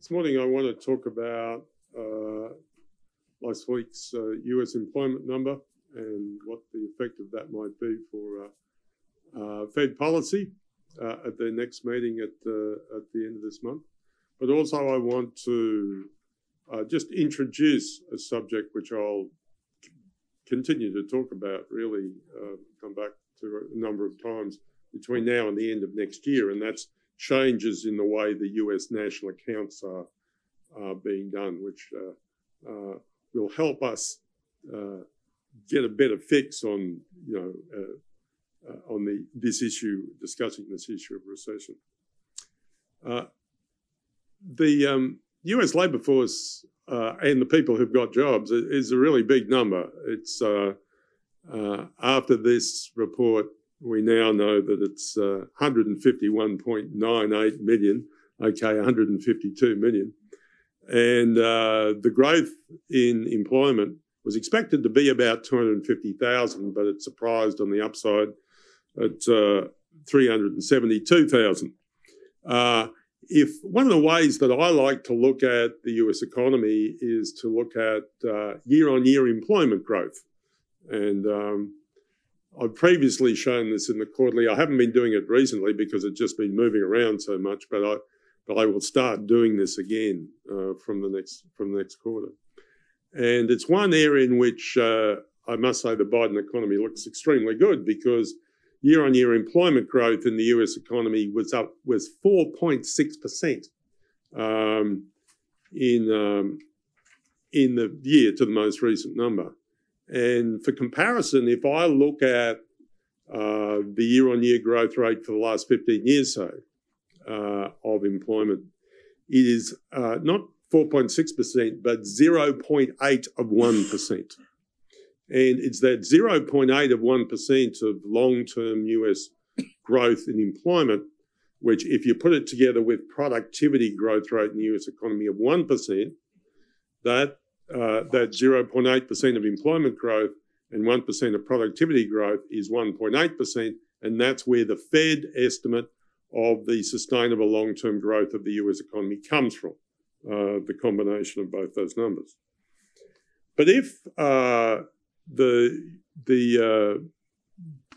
This morning I want to talk about last week's US employment number and what the effect of that might be for Fed policy at their next meeting at the end of this month. But also I want to just introduce a subject which I'll continue to talk about, really come back to a number of times between now and the end of next year, and that's changes in the way the US national accounts are being done, which will help us get a better fix on, this issue, discussing this issue of recession. The US labour force and the people who've got jobs is a really big number. It's after this report, we now know that it's 151.98 million, okay, 152 million. And the growth in employment was expected to be about 250,000, but it surprised on the upside at 372,000. If one of the ways that I like to look at the US economy is to look at year-on-year employment growth. And I've previously shown this in the quarterly. I haven't been doing it recently because it's just been moving around so much, but I will start doing this again from the next quarter. And it's one area in which I must say the Biden economy looks extremely good, because year-on-year employment growth in the US economy was 4.6% in the year to the most recent number. And for comparison, if I look at the year-on-year growth rate for the last 15 years of employment, it is not 4.6%, but 0.8 of 1%. And it's that 0.8 of 1% of long-term US growth in employment, which if you put it together with productivity growth rate in the US economy of 1%, that 0.8% of employment growth and 1% of productivity growth is 1.8%, and that's where the Fed estimate of the sustainable long-term growth of the US economy comes from, the combination of both those numbers. But if the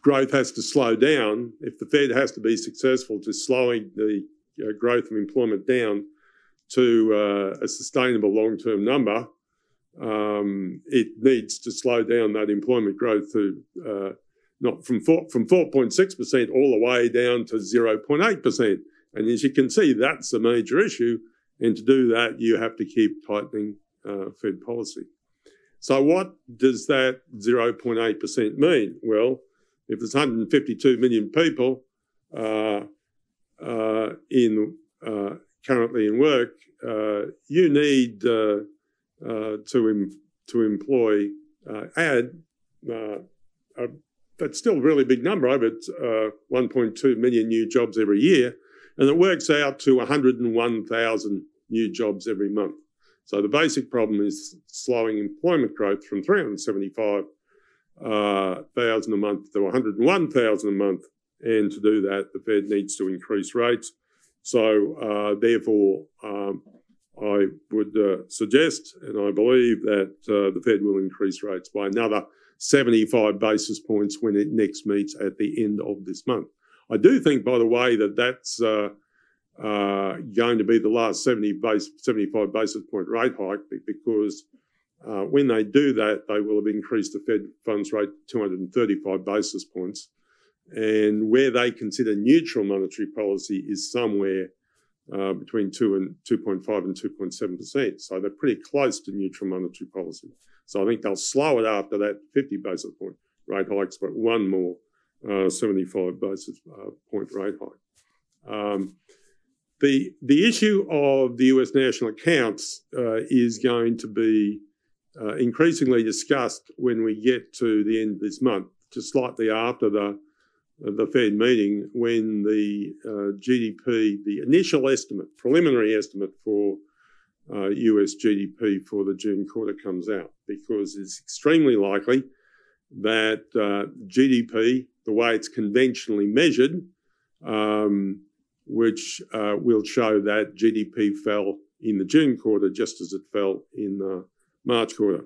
growth has to slow down, if the Fed has to be successful to slowing the growth of employment down to a sustainable long-term number, it needs to slow down that employment growth to not from 4.6% all the way down to 0.8%. And as you can see, that's a major issue. And to do that, you have to keep tightening Fed policy. So what does that 0.8% mean? Well, if there's 152 million people currently in work, you need to employ, that's still a really big number, over 1.2 million new jobs every year, and it works out to 101,000 new jobs every month. So the basic problem is slowing employment growth from 375,000 a month to 101,000 a month, and to do that, the Fed needs to increase rates. So therefore, I would suggest, and I believe, that the Fed will increase rates by another 75 basis points when it next meets at the end of this month. I do think, by the way, that that's going to be the last 75 basis point rate hike, because when they do that, they will have increased the Fed funds rate 235 basis points. And where they consider neutral monetary policy is somewhere between 2.5 and 2.7%. So they're pretty close to neutral monetary policy. So I think they'll slow it after that 50 basis point rate hikes, but one more 75 basis point rate hike. The issue of the US national accounts is going to be increasingly discussed when we get to the end of this month, just slightly after the Fed meeting, when the GDP, the initial estimate, preliminary estimate for US GDP for the June quarter comes out, because it's extremely likely that GDP, the way it's conventionally measured, which will show that GDP fell in the June quarter, just as it fell in the March quarter.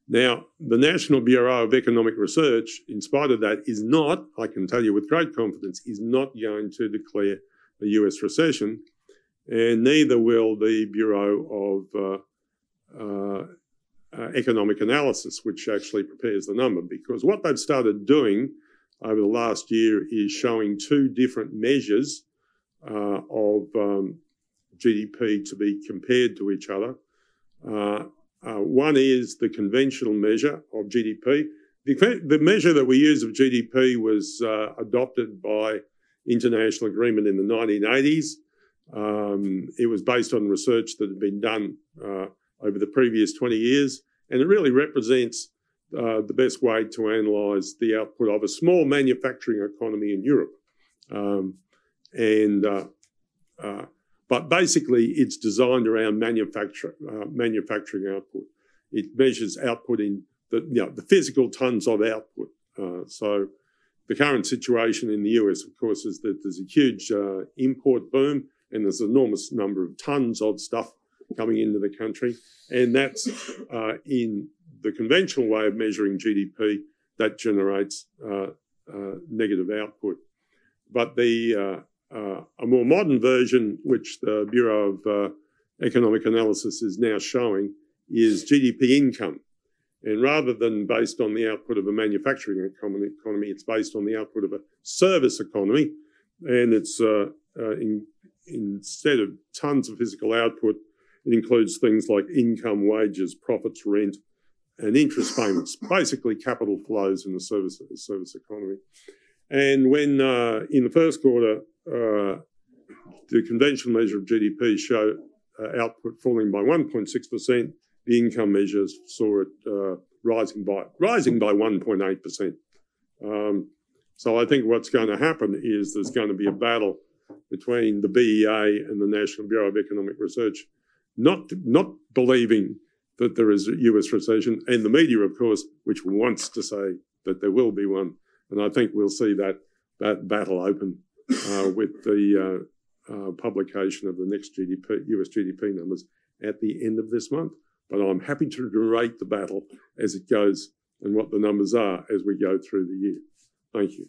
Now, the National Bureau of Economic Research, in spite of that, is not, I can tell you with great confidence, is not going to declare a US recession, and neither will the Bureau of Economic Analysis, which actually prepares the number, because what they've started doing over the last year is showing two different measures of GDP to be compared to each other. One is the conventional measure of GDP. The measure that we use of GDP was adopted by international agreement in the 1980s. It was based on research that had been done over the previous 20 years, and it really represents the best way to analyse the output of a small manufacturing economy in Europe. But basically, it's designed around manufacturing output. It measures output in the physical tonnes of output. So the current situation in the US, of course, is that there's a huge import boom, and there's an enormous number of tonnes of stuff coming into the country. And that's in the conventional way of measuring GDP, that generates negative output. But a more modern version, which the Bureau of Economic Analysis is now showing, is GDP income. And rather than based on the output of a manufacturing economy, it's based on the output of a service economy. And it's instead of tons of physical output, it includes things like income, wages, profits, rent, and interest payments, basically capital flows in the service economy. And when in the first quarter, the conventional measure of GDP showed output falling by 1.6%, the income measures saw it rising by 1.8%. So I think what's going to happen is there's going to be a battle between the BEA and the National Bureau of Economic Research, not believing that there is a US recession, and the media, of course, which wants to say that there will be one. And I think we'll see that battle open with the publication of the next US GDP numbers at the end of this month. But I'm happy to narrate the battle as it goes and what the numbers are as we go through the year. Thank you.